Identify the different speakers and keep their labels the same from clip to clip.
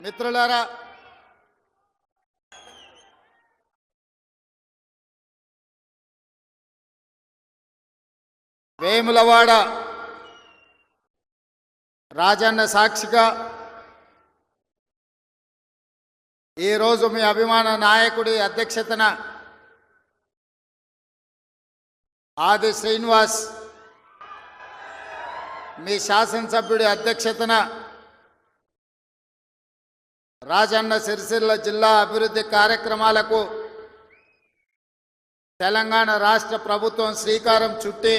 Speaker 1: మిత్రులారా, వేములవాడ రాజన్న సాక్షిగా ఈరోజు మీ అభిమాన నాయకుడి అధ్యక్షతన ఆది శ్రీనివాస్ మీ శాసనసభ్యుడి అధ్యక్షతన రాజన్న సిరిసిల్ల జిల్లా అభివృద్ధి కార్యక్రమాలకు తెలంగాణ రాష్ట్ర ప్రభుత్వం శ్రీకారం చుట్టి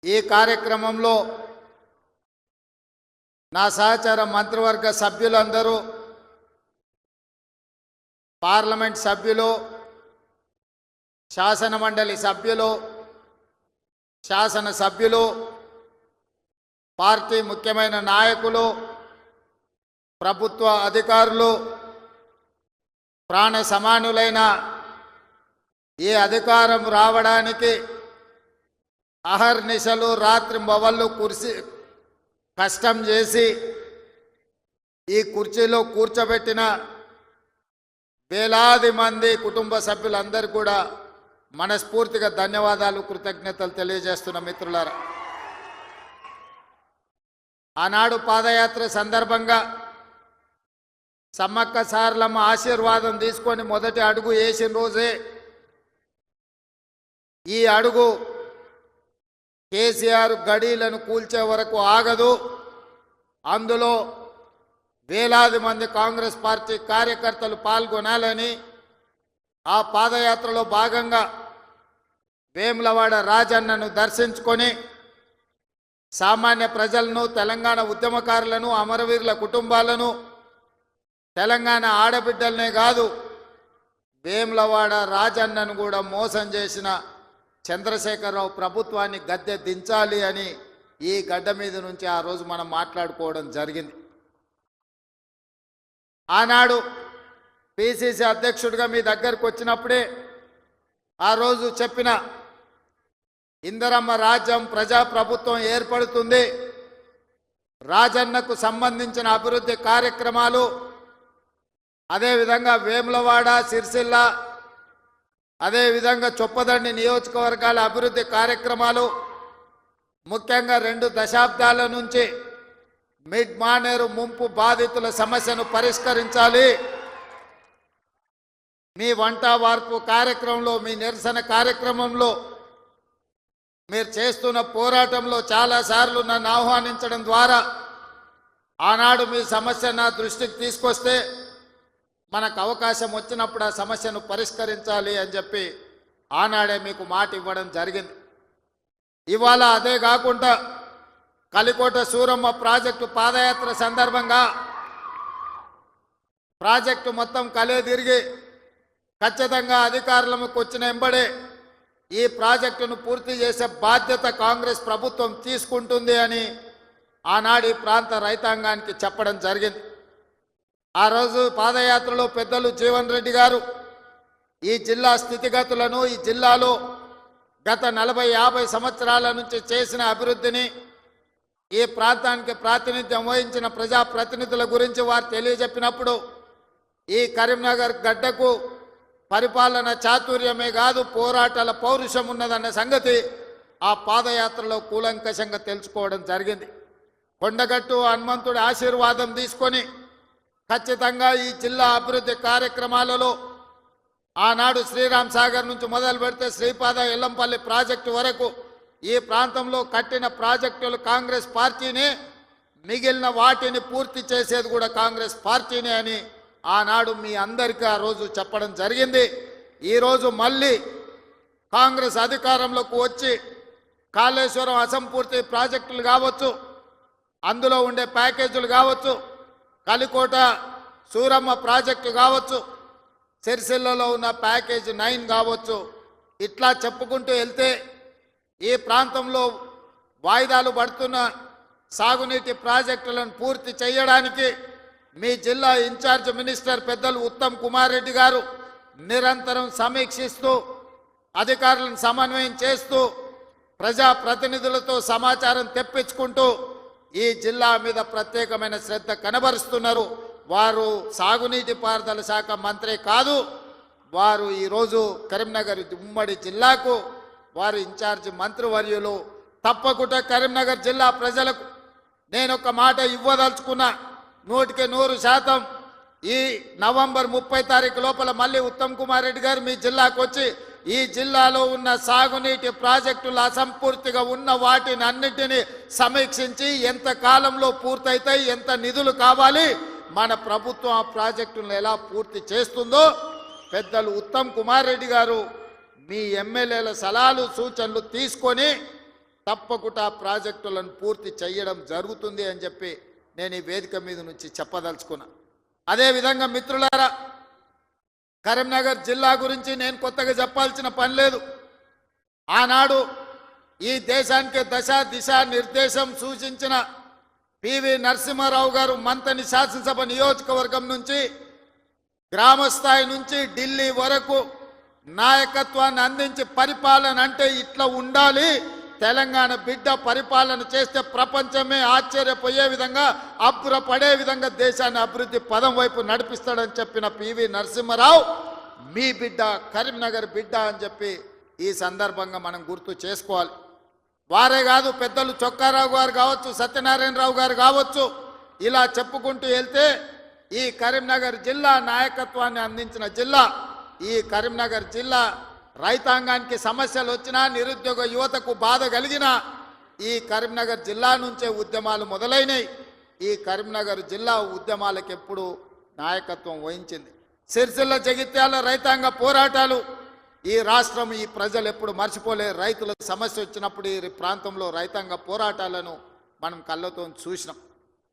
Speaker 1: ఈ కార్యక్రమంలో నా సహచర మంత్రివర్గ సభ్యులందరూ, పార్లమెంట్ సభ్యులు, శాసనమండలి సభ్యులు, శాసనసభ్యులు, పార్టీ ముఖ్యమైన నాయకులు, ప్రభుత్వ అధికారులు, ప్రాణ సమానులైన ఈ అధికారం రావడానికి అహర్నిశలు రాత్రింబవళ్ళు కష్టం చేసి ఈ కుర్చీలో కూర్చోబెట్టిన వేలాది మంది కుటుంబ సభ్యులందరూ కూడా మనస్ఫూర్తిగా ధన్యవాదాలు, కృతజ్ఞతలు తెలియజేస్తున్న మిత్రులారా. ఆనాడు పాదయాత్ర సందర్భంగా సమ్మక్క సారలమ్మ ఆశీర్వాదం తీసుకొని మొదటి అడుగు వేసిన రోజే ఈ అడుగు కేసీఆర్ గడీలను కూల్చే వరకు ఆగదు. అందులో వేలాది మంది కాంగ్రెస్ పార్టీ కార్యకర్తలు పాల్గొనాలని ఆ పాదయాత్రలో భాగంగా వేములవాడ రాజన్నను దర్శించుకొని సామాన్య ప్రజలను, తెలంగాణ ఉద్యమకారులను, అమరవీరుల కుటుంబాలను, తెలంగాణ ఆడబిడ్డలనే కాదు వేములవాడ రాజన్నను కూడా మోసం చేసిన చంద్రశేఖరరావు ప్రభుత్వాన్ని గద్దె దించాలి అని ఈ గడ్డ మీద నుంచి ఆ రోజు మనం మాట్లాడుకోవడం జరిగింది. ఆనాడు పిసిసి అధ్యక్షుడిగా మీ దగ్గరకు వచ్చినప్పుడే ఆ రోజు చెప్పిన ఇందిరమ్మ రాజ్యం, ప్రజాప్రభుత్వం ఏర్పడుతుంది, రాజన్నకు సంబంధించిన అభివృద్ధి కార్యక్రమాలు, అదేవిధంగా వేములవాడ, సిరిసిల్ల, అదేవిధంగా చొప్పదండి నియోజకవర్గాల అభివృద్ధి కార్యక్రమాలు, ముఖ్యంగా 2 దశాబ్దాల నుంచి మిడ్ మానేరు ముంపు బాధితుల సమస్యను పరిష్కరించాలి. మీ వంట వార్పు కార్యక్రమంలో, మీ నిరసన కార్యక్రమంలో, మీరు చేస్తున్న పోరాటంలో చాలాసార్లు నన్ను ఆహ్వానించడం ద్వారా ఆనాడు మీ సమస్య నా దృష్టికి తీసుకొస్తే మనకు అవకాశం వచ్చినప్పుడు ఆ సమస్యను పరిష్కరించాలి అని చెప్పి ఆనాడే మీకు మాట ఇవ్వడం జరిగింది. ఇవాళ అదే కాకుండా కలికోట సూరమ్మ ప్రాజెక్టు పాదయాత్ర సందర్భంగా ప్రాజెక్టు మొత్తం కలే తిరిగి ఖచ్చితంగా అధికారులకు వచ్చిన వెంబడే ఈ ప్రాజెక్టును పూర్తి చేసే బాధ్యత కాంగ్రెస్ ప్రభుత్వం తీసుకుంటుంది అని ఆనాడు ఈ ప్రాంత రైతాంగానికి చెప్పడం జరిగింది. ఆ రోజు పాదయాత్రలో పెద్దలు జీవన్ రెడ్డి గారు ఈ జిల్లా స్థితిగతులను, ఈ జిల్లాలో గత 40-50 సంవత్సరాల నుంచి చేసిన అభివృద్ధిని, ఈ ప్రాంతానికి ప్రాతినిధ్యం వహించిన ప్రజాప్రతినిధుల గురించి వారు తెలియజెప్పినప్పుడు ఈ కరీంనగర్ గడ్డకు పరిపాలన చాతుర్యమే కాదు, పోరాటాల పౌరుషం ఉన్నదన్న సంగతి ఆ పాదయాత్రలో కూలంకషంగా తెలుసుకోవడం జరిగింది. కొండగట్టు హనుమంతుడి ఆశీర్వాదం తీసుకొని ఖచ్చితంగా ఈ జిల్లా అభివృద్ధి కార్యక్రమాలలో ఆనాడు శ్రీరామ్ సాగర్ నుంచి మొదలు పెడితే శ్రీపాద ఎల్లంపల్లి ప్రాజెక్టు వరకు ఈ ప్రాంతంలో కట్టిన ప్రాజెక్టులు కాంగ్రెస్ పార్టీనే, మిగిలిన వాటిని పూర్తి చేసేది కూడా కాంగ్రెస్ పార్టీనే అని ఆనాడు మీ అందరికీ ఆ రోజు చెప్పడం జరిగింది. ఈరోజు మళ్ళీ కాంగ్రెస్ అధికారంలోకి వచ్చి కాళేశ్వరం అసంపూర్తి ప్రాజెక్టులు కావచ్చు, అందులో ఉండే ప్యాకేజీలు కావచ్చు, కలికోట సూరమ్మ ప్రాజెక్టు కావచ్చు, సిరిసిల్లలో ఉన్న ప్యాకేజ్ 9 కావచ్చు, ఇట్లా చెప్పుకుంటూ వెళ్తే ఈ ప్రాంతంలో వాయిదాలు పడుతున్న సాగునీటి ప్రాజెక్టులను పూర్తి చేయడానికి మీ జిల్లా ఇన్ఛార్జ్ మినిస్టర్ పెద్దలు ఉత్తమ్ కుమార్ రెడ్డి గారు నిరంతరం సమీక్షిస్తూ, అధికారులను సమన్వయం చేస్తూ, ప్రజాప్రతినిధులతో సమాచారం తెప్పించుకుంటూ ఈ జిల్లా మీద ప్రత్యేకమైన శ్రద్ధ కనబరుస్తున్నారు. వారు సాగునీటి పారుదల శాఖ మంత్రి కాదు, వారు ఈరోజు కరీంనగర్ ఉమ్మడి జిల్లాకు వారు ఇన్ఛార్జి మంత్రివర్యులు. తప్పకుండా కరీంనగర్ జిల్లా ప్రజలకు నేను ఒక మాట ఇవ్వదలుచుకున్నా. 100% ఈ నవంబర్ 30 తారీఖు లోపల మళ్ళీ ఉత్తమ్ కుమార్ రెడ్డి గారు మీ జిల్లాకు వచ్చి ఈ జిల్లాలో ఉన్న సాగునీటి ప్రాజెక్టులు అసంపూర్తిగా ఉన్న వాటిని అన్నిటినీ సమీక్షించి ఎంత కాలంలో పూర్తయితాయి, ఎంత నిధులు కావాలి, మన ప్రభుత్వం ఆ ప్రాజెక్టులను ఎలా పూర్తి చేస్తుందో పెద్దలు ఉత్తమ్ కుమార్ రెడ్డి గారు మీ ఎమ్మెల్యేల సలహాలు సూచనలు తీసుకొని తప్పకుండా ప్రాజెక్టులను పూర్తి చేయడం జరుగుతుంది అని చెప్పి నేను ఈ వేదిక మీద నుంచి చెప్పదలుచుకున్నా. అదేవిధంగా మిత్రులారా, కరీంనగర్ జిల్లా గురించి నేను కొత్తగా చెప్పాల్సిన పని లేదు. ఆనాడు ఈ దేశానికి దశ దిశ నిర్దేశం సూచించిన పివి నరసింహారావు గారు మంతని శాసనసభ నియోజకవర్గం నుంచి గ్రామ స్థాయి నుంచి ఢిల్లీ వరకు నాయకత్వాన్ని అందించి పరిపాలన అంటే ఇట్లా ఉండాలి, తెలంగాణ బిడ్డ పరిపాలన చేస్తే ప్రపంచమే ఆశ్చర్యపోయే విధంగా అబ్బురపడే విధంగా దేశాన్ని అభివృద్ధి పదం వైపు నడిపిస్తాడని చెప్పిన పివి నరసింహారావు మీ బిడ్డ, కరీంనగర్ బిడ్డ అని చెప్పి ఈ సందర్భంగా మనం గుర్తు చేసుకోవాలి. వారే కాదు, పెద్దలు చొక్కారావు గారు కావచ్చు, సత్యనారాయణరావు గారు కావచ్చు, ఇలా చెప్పుకుంటూ వెళ్తే ఈ కరీంనగర్ జిల్లా నాయకత్వాన్ని అందించిన జిల్లా. ఈ కరీంనగర్ జిల్లా రైతాంగానికి సమస్యలు వచ్చినా, నిరుద్యోగ యువతకు బాధ కలిగిన ఈ కరీంనగర్ జిల్లా నుంచే ఉద్యమాలు మొదలైనవి. ఈ కరీంనగర్ జిల్లా ఉద్యమాలకు ఎప్పుడు నాయకత్వం వహించింది. సిరిసిల్ల జగిత్యాల రైతాంగ పోరాటాలు ఈ రాష్ట్రం, ఈ ప్రజలు ఎప్పుడు మర్చిపోలే. రైతుల సమస్య వచ్చినప్పుడు ఈ ప్రాంతంలో రైతాంగ పోరాటాలను మనం కళ్ళతో చూసినాం.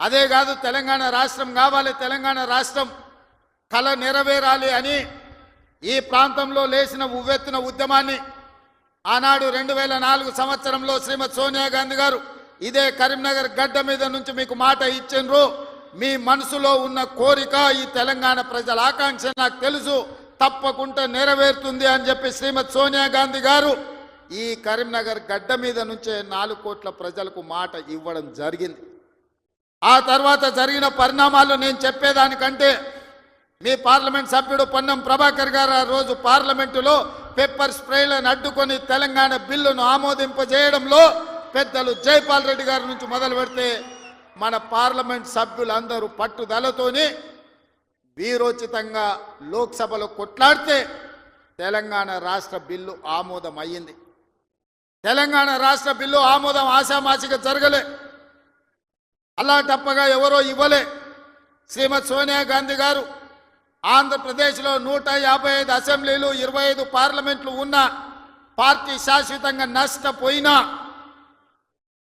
Speaker 1: అదే కాదు, తెలంగాణ రాష్ట్రం కావాలి, తెలంగాణ రాష్ట్రం కళ నెరవేరాలి అని ఈ ప్రాంతంలో లేచిన ఉవ్వెత్తున ఉద్యమాన్ని ఆనాడు 2004 సంవత్సరంలో శ్రీమతి సోనియా గాంధీ గారు ఇదే కరీంనగర్ గడ్డ మీద నుంచి మీకు మాట ఇచ్చిండ్రు. మీ మనసులో ఉన్న కోరిక, ఈ తెలంగాణ ప్రజల ఆకాంక్ష నాకు తెలుసు, తప్పకుండా నెరవేరుతుంది అని చెప్పి శ్రీమతి సోనియా గాంధీ గారు ఈ కరీంనగర్ గడ్డ మీద నుంచే 4 కోట్ల ప్రజలకు మాట ఇవ్వడం జరిగింది. ఆ తర్వాత జరిగిన పరిణామాలు నేను చెప్పేదానికంటే మీ పార్లమెంట్ సభ్యుడు పొన్నం ప్రభాకర్ గారు ఆ రోజు పార్లమెంటులో పెప్పర్ స్ప్రేలను అడ్డుకొని తెలంగాణ బిల్లును ఆమోదింపజేయడంలో పెద్దలు జైపాల్ రెడ్డి గారి నుంచి మొదలు పెడితే మన పార్లమెంట్ సభ్యులందరూ పట్టుదలతోని వీరోచితంగా లోక్సభలో కొట్లాడితే తెలంగాణ రాష్ట్ర బిల్లు ఆమోదం అయ్యింది. తెలంగాణ రాష్ట్ర బిల్లు ఆమోదం ఆశామాసిగా జరగలే, అలాటప్పగా ఎవరో ఇవ్వలే. శ్రీమతి సోనియా గాంధీ గారు ఆంధ్రప్రదేశ్లో 155 అసెంబ్లీలు, 25 పార్లమెంట్లు ఉన్న పార్టీ శాశ్వతంగా నష్టపోయినా,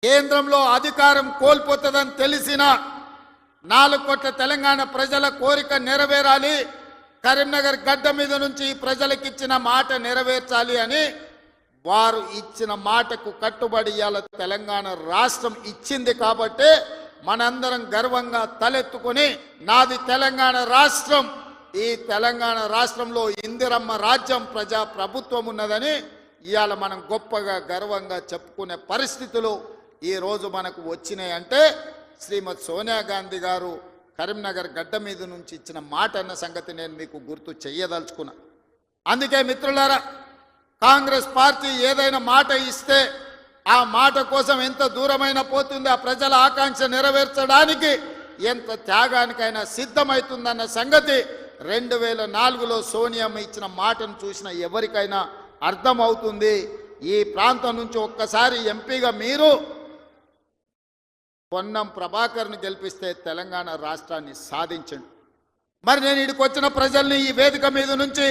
Speaker 1: కేంద్రంలో అధికారం కోల్పోతుందని తెలిసిన 4 కోట్ల తెలంగాణ ప్రజల కోరిక నెరవేరాలి, కరీంనగర్ గడ్డ మీద నుంచి ప్రజలకు ఇచ్చిన మాట నెరవేర్చాలి అని వారు ఇచ్చిన మాటకు కట్టుబడి ఇవాళ తెలంగాణ రాష్ట్రం ఇచ్చింది. కాబట్టి మనందరం గర్వంగా తలెత్తుకొని నాది తెలంగాణ రాష్ట్రం, ఈ తెలంగాణ రాష్ట్రంలో ఇందిరమ్మ రాజ్యం, ప్రజా ప్రభుత్వం ఉన్నదని ఇవాళ మనం గొప్పగా గర్వంగా చెప్పుకునే పరిస్థితులు ఈ రోజు మనకు వచ్చినాయి. అంటే శ్రీమతి సోనియా గాంధీ గారు కరీంనగర్ గడ్డ మీద నుంచి ఇచ్చిన మాట అన్న సంగతి నేను మీకు గుర్తు చెయ్యదలుచుకున్నా. అందుకే మిత్రులారా, కాంగ్రెస్ పార్టీ ఏదైనా మాట ఇస్తే ఆ మాట కోసం ఎంత దూరమైనా పోతుంది, ఆ ప్రజల ఆకాంక్ష నెరవేర్చడానికి ఎంత త్యాగానికైనా సిద్ధమవుతుందన్న సంగతి 2004లో సోనియమ్మ ఇచ్చిన మాటను చూసిన ఎవరికైనా అర్థమవుతుంది. ఈ ప్రాంతం నుంచి ఒక్కసారి ఎంపీగా మీరు పొన్నం ప్రభాకర్ను గెలిపిస్తే తెలంగాణ రాష్ట్రాన్ని సాధించండి. మరి నేను ఇక్కడికి వచ్చిన ప్రజల్ని, ఈ వేదిక మీద నుంచి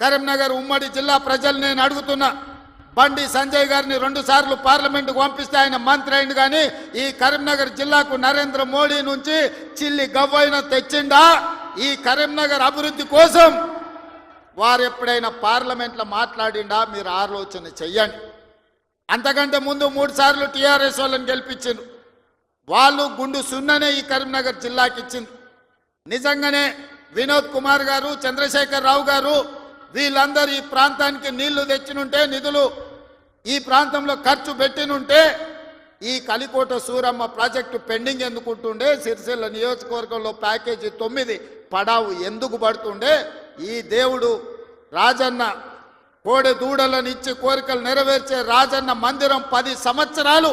Speaker 1: కరీంనగర్ ఉమ్మడి జిల్లా ప్రజల్ని నేను అడుగుతున్నా. బండి సంజయ్ గారిని 2 సార్లు పార్లమెంటుకు పంపిస్తే ఆయన మంత్రి అయింది, కానీ ఈ కరీంనగర్ జిల్లాకు నరేంద్ర మోడీ నుంచి చిల్లి గవ్వైన తెచ్చిండా? ఈ కరీంనగర్ అభివృద్ధి కోసం వారు ఎప్పుడైనా పార్లమెంట్లో మాట్లాడిండా? మీరు ఆలోచన చెయ్యండి. అంతకంటే ముందు 3 సార్లు టీఆర్ఎస్ వాళ్ళని గెలిపించిండ్రు. వాళ్ళు గుండు సున్ననే ఈ కరీంనగర్ జిల్లాకి ఇచ్చింది. నిజంగానే వినోద్ కుమార్ గారు, చంద్రశేఖర్ రావు గారు వీళ్ళందరూ ఈ ప్రాంతానికి నీళ్లు తెచ్చినుంటే, నిధులు ఈ ప్రాంతంలో ఖర్చు పెట్టినుంటే ఈ కలికోట సూరమ్మ ప్రాజెక్టు పెండింగ్ ఎందుకుంటుండే, సిరిసిల్ల నియోజకవర్గంలో ప్యాకేజీ 9 పడావు ఎందుకు పడుతుండే, ఈ దేవుడు రాజన్న కోడె దూడలను ఇచ్చి కోరికలు నెరవేర్చే రాజన్న మందిరం 10 సంవత్సరాలు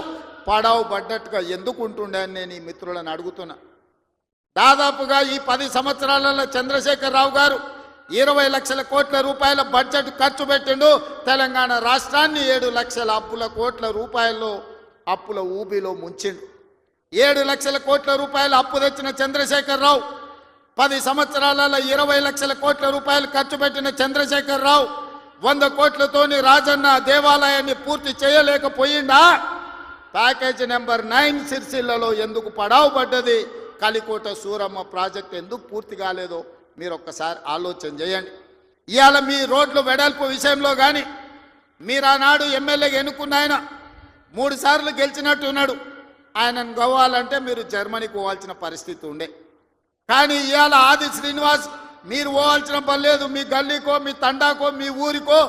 Speaker 1: పడావు పడ్డట్టుగా ఎందుకు ఉంటుండే అని నేను ఈ మిత్రులను అడుగుతున్నా. దాదాపుగా ఈ 10 సంవత్సరాలలో చంద్రశేఖరరావు గారు 20 లక్షల కోట్ల రూపాయల బడ్జెట్ ఖర్చు పెట్టిండు. తెలంగాణ రాష్ట్రాన్ని 7 లక్షల కోట్ల రూపాయల్లో అప్పుల ఊబిలో ముంచిండు. 7 లక్షల కోట్ల రూపాయల అప్పు తెచ్చిన చంద్రశేఖరరావు, 10 సంవత్సరాలలో 20 లక్షల కోట్ల రూపాయలు ఖర్చు పెట్టిన చంద్రశేఖరరావు 100 కోట్లతోని రాజన్న దేవాలయాన్ని పూర్తి చేయలేకపోయిందా? ప్యాకేజీ నెంబర్ 9 సిరిసిల్లలో ఎందుకు పడావు పడ్డది? కలికోట సూరమ్మ ప్రాజెక్ట్ ఎందుకు పూర్తి కాలేదో మీరు ఒక్కసారి ఆలోచన చేయండి. ఇవాళ మీ రోడ్లు వెడల్పు విషయంలో కానీ, మీరు ఆనాడు ఎమ్మెల్యేగా ఎన్నుకున్న ఆయన 3 సార్లు గెలిచినట్టు ఉన్నాడు. ఆయనను గవ్వాలంటే మీరు జర్మనీకి పోవాల్సిన పరిస్థితి ఉండే. కానీ ఇవాళ ఆది శ్రీనివాస్ మీరు పోవాల్సిన పని లేదు. మీ గల్లీకో, మీ తండాకో, మీ ఊరికో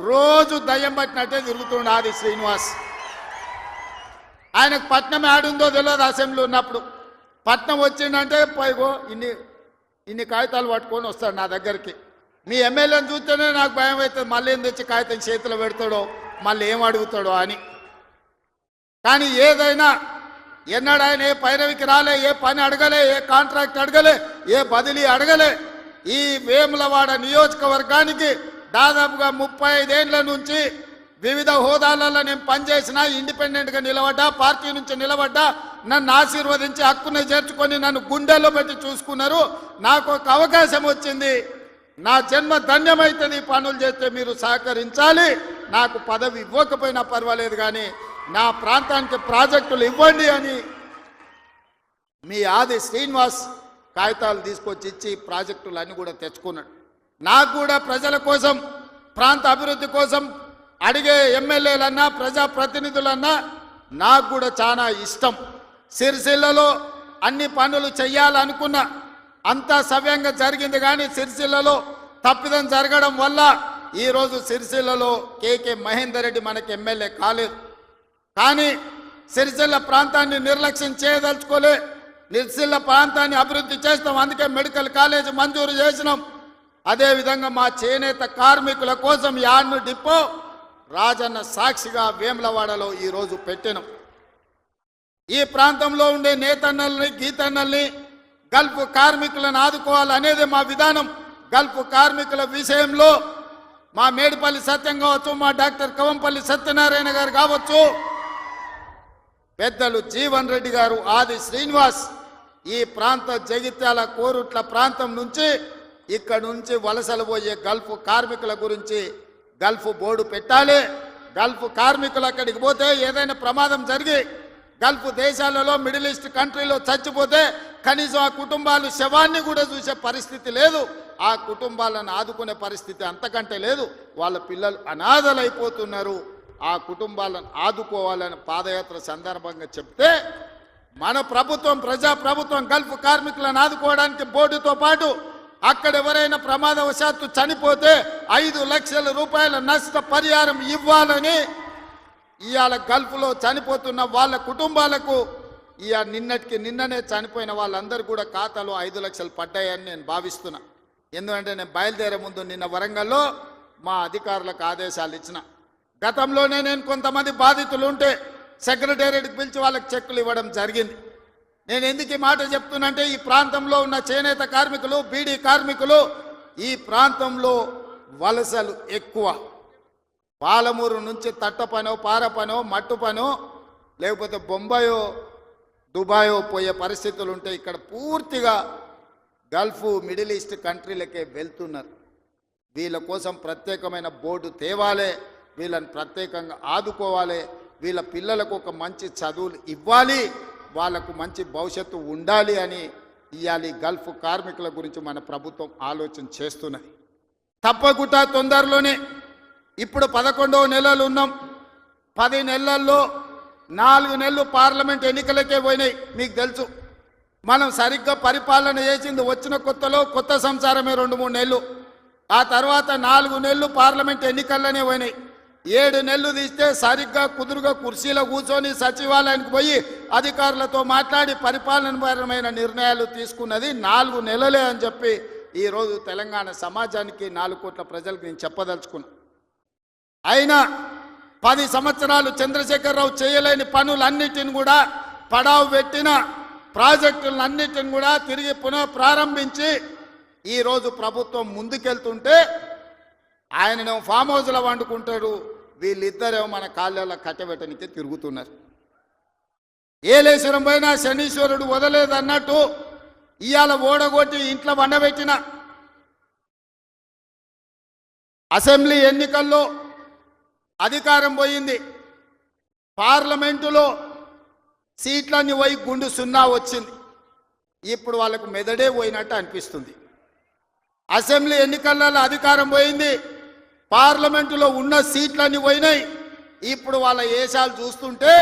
Speaker 1: రోజు దయ్యం పట్టినట్టే తిరుగుతుండే ఆది శ్రీనివాస్. ఆయనకు పట్నం ఆడుందో తెలియదు. అసెంబ్లీ ఉన్నప్పుడు పట్నం వచ్చిందంటే పైగో ఇన్ని కాగితాలు పట్టుకొని వస్తాడు నా దగ్గరికి. మీ ఎమ్మెల్యేని చూస్తేనే నాకు భయం అవుతుంది, మళ్ళీ ఏం తెచ్చి కాగితం చేతిలో పెడతాడో, మళ్ళీ ఏం అడుగుతాడో అని. కానీ ఏదైనా ఎన్నడూ ఆయన ఏ పైరవికి రాలే, ఏ పని అడగలే, ఏ కాంట్రాక్ట్ అడగలే, ఏ బదిలీ అడగలే. ఈ వేములవాడ నియోజకవర్గానికి దాదాపుగా 35 ఏళ్ల నుంచి వివిధ హోదాలలో నేను పనిచేసినా, ఇండిపెండెంట్గా నిలబడ్డా, పార్టీ నుంచి నిలబడ్డా, నన్ను ఆశీర్వదించి హక్కును చేర్చుకొని నన్ను గుండెల్లో పెట్టి చూసుకున్నారు. నాకు ఒక అవకాశం వచ్చింది, నా జన్మ ధన్యమవుతుంది. పనులు చేస్తే మీరు సహకరించాలి. నాకు పదవి ఇవ్వకపోయినా పర్వాలేదు, కానీ నా ప్రాంతానికి ప్రాజెక్టులు ఇవ్వండి అని మీ ఆది శ్రీనివాస్ కాగితాలు తీసుకొచ్చి ఇచ్చి ప్రాజెక్టులు అన్నీ కూడా తెచ్చుకున్నాడు. నాకు కూడా ప్రజల కోసం, ప్రాంత అభివృద్ధి కోసం అడిగే ఎమ్మెల్యేలన్నా, ప్రజాప్రతినిధులన్నా నాకు కూడా చాలా ఇష్టం. సిరిసిల్లలో అన్ని పనులు చెయ్యాలనుకున్నా, అంతా సవ్యంగా జరిగింది. కానీ సిరిసిల్లలో తప్పిదం జరగడం వల్ల ఈరోజు సిరిసిల్లలో కేకే మహేందర్ రెడ్డి మనకి ఎమ్మెల్యే కాలేదు. కానీ సిరిసిల్ల ప్రాంతాన్ని నిర్లక్ష్యం చేయదలుచుకోలే. సిరిసిల్ల ప్రాంతాన్ని అభివృద్ధి చేస్తాం, అందుకే మెడికల్ కాలేజ్ మంజూరు చేసినాం. అదేవిధంగా మా చేనేత కార్మికుల కోసం యాడ్ను డిపో రాజన్న సాక్షిగా వేములవాడలో ఈరోజు పెట్టినాం. ఈ ప్రాంతంలో ఉండే నేతన్నల్ని, గీతన్నల్ని, గల్ఫ్ కార్మికులను ఆదుకోవాలనేది మా విధానం. గల్ఫ్ కార్మికుల విషయంలో మా మేడిపల్లి సత్యం కావచ్చు, మా డాక్టర్ కవంపల్లి సత్యనారాయణ గారు కావచ్చు, పెద్దలు జీవన్ రెడ్డి గారు, ఆది శ్రీనివాస్ ఈ ప్రాంత జగిత్యాల కోరుట్ల ప్రాంతం నుంచి ఇక్కడ నుంచి వలసలు పోయే గల్ఫ్ కార్మికుల గురించి గల్ఫ్ బోర్డు పెట్టాలి. గల్ఫ్ కార్మికులు అక్కడికి పోతే ఏదైనా ప్రమాదం జరిగి గల్ఫ్ దేశాలలో, మిడిల్ ఈస్ట్ కంట్రీలో చచ్చిపోతే కనీసం ఆ కుటుంబాలు శవాన్ని కూడా చూసే పరిస్థితి లేదు. ఆ కుటుంబాలను ఆదుకునే పరిస్థితి అంతకంటే లేదు. వాళ్ళ పిల్లలు అనాథలైపోతున్నారు. ఆ కుటుంబాలను ఆదుకోవాలని పాదయాత్ర సందర్భంగా చెప్తే మన ప్రభుత్వం, ప్రజాప్రభుత్వం గల్ఫ్ కార్మికులను ఆదుకోవడానికి బోర్డుతో పాటు అక్కడ ఎవరైనా ప్రమాదవశాత్తు చనిపోతే 5 లక్షల రూపాయల నష్ట పరిహారం ఇవ్వాలని ఇవాళ గల్ఫ్లో చనిపోతున్న వాళ్ళ కుటుంబాలకు నిన్ననే చనిపోయిన వాళ్ళందరూ కూడా ఖాతాలో 5 లక్షలు పడ్డాయని నేను భావిస్తున్నా. ఎందుకంటే నేను బయలుదేరే ముందు నిన్న వరంగల్లో మా అధికారులకు ఆదేశాలు ఇచ్చిన. గతంలోనే నేను కొంతమంది బాధితులు ఉంటే సెక్రటేరియట్కి పిలిచి వాళ్ళకి చెక్కులు ఇవ్వడం జరిగింది. నేను ఎందుకు ఈ మాట చెప్తున్నంటే, ఈ ప్రాంతంలో ఉన్న చేనేత కార్మికులు, బీడీ కార్మికులు ఈ ప్రాంతంలో వలసలు ఎక్కువ. పాలమూరు నుంచి తట్ట పనో, పార పనో, మట్టు పనో, లేకపోతే బొంబాయో, దుబాయో పోయే పరిస్థితులు ఉంటే ఇక్కడ పూర్తిగా గల్ఫ్, మిడిల్ ఈస్ట్ కంట్రీలకే వెళ్తున్నారు. వీళ్ళ కోసం ప్రత్యేకమైన బోర్డు తేవాలి, వీళ్ళని ప్రత్యేకంగా ఆదుకోవాలి, వీళ్ళ పిల్లలకు ఒక మంచి చదువులు ఇవ్వాలి, వాళ్లకు మంచి భవిష్యత్తు ఉండాలి అని ఇవాళ గల్ఫ్ కార్మికుల గురించి మన ప్రభుత్వం ఆలోచన చేస్తున్నది. తప్పకుండా తొందరలోనే, ఇప్పుడు 11వ నెలలు ఉన్నాం, 10 నెలల్లో 4 నెలలు పార్లమెంట్ ఎన్నికలకే పోయినాయి. మీకు తెలుసు, మనం సరిగ్గా పరిపాలన చేసింది వచ్చిన కొత్తలో కొత్త సంసారమే 2-3 నెలలు. ఆ తర్వాత 4 నెలలు పార్లమెంట్ ఎన్నికల్లోనే పోయినాయి. 7 నెలలు తీస్తే సరిగ్గా కుదురుగా కుర్చీలో కూర్చొని సచివాలయానికి పోయి అధికారులతో మాట్లాడి పరిపాలనపరమైన నిర్ణయాలు తీసుకున్నది 4 నెలలే అని చెప్పి ఈరోజు తెలంగాణ సమాజానికి 4 కోట్ల ప్రజలకు నేను చెప్పదలుచుకున్నా. అయినా 10 సంవత్సరాలు చంద్రశేఖరరావు చేయలేని పనులన్నిటిని కూడా పడావు పెట్టిన ప్రాజెక్టులన్నిటిని కూడా తిరిగి పునః ప్రారంభించి ఈరోజు ప్రభుత్వం ముందుకెళ్తుంటే ఆయననేమో ఫామ్ హౌస్లో వండుకుంటాడు, వీళ్ళిద్దరేమో మన కాళ్ళలో కట్టబెట్టనికే తిరుగుతున్నారు. ఏలేశ్వరం పైన శనీశ్వరుడు వదలేదన్నట్టు ఇవాళ ఓడగొట్టి ఇంట్లో వండబెట్టిన అసెంబ్లీ ఎన్నికల్లో అధికారం పోయింది, పార్లమెంటులో సీట్లన్నీ పోయి గుండు 0 వచ్చింది. ఇప్పుడు వాళ్ళకు మెదడే పోయినట్టు అనిపిస్తుంది. అసెంబ్లీ ఎన్నికలలో అధికారం పోయింది, పార్లమెంటులో ఉన్న సీట్లన్నీ పోయినాయి. ఇప్పుడు వాళ్ళ ఏషాలు చూస్తుంటే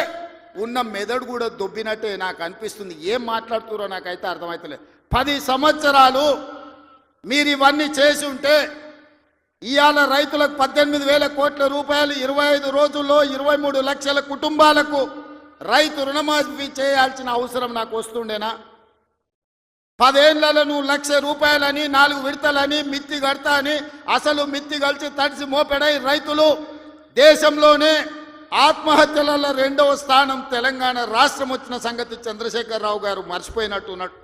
Speaker 1: ఉన్న మెదడు కూడా దొబ్బినట్టే నాకు అనిపిస్తుంది. ఏం మాట్లాడుతున్నారో నాకైతే అర్థమవుతలేదు. 10 సంవత్సరాలు మీరు ఇవన్నీ చేసి ఉంటే ఇవాళ రైతులకు 18,000 కోట్ల రూపాయలు 25 రోజుల్లో 23 లక్షల కుటుంబాలకు రైతు రుణమాఫీ చేయాల్సిన అవసరం నాకు వస్తుండేనా? 10 ఏళ్లలో నువ్వు 1,00,000 రూపాయలని 4 విడతలని మిత్తి కడతా అని అసలు మిత్తి కలిసి తడిసి మోపెడై రైతులు దేశంలోనే ఆత్మహత్యలలో 2వ స్థానం తెలంగాణ రాష్ట్రం వచ్చిన సంగతి చంద్రశేఖరరావు గారు మర్చిపోయినట్టున్నాడు.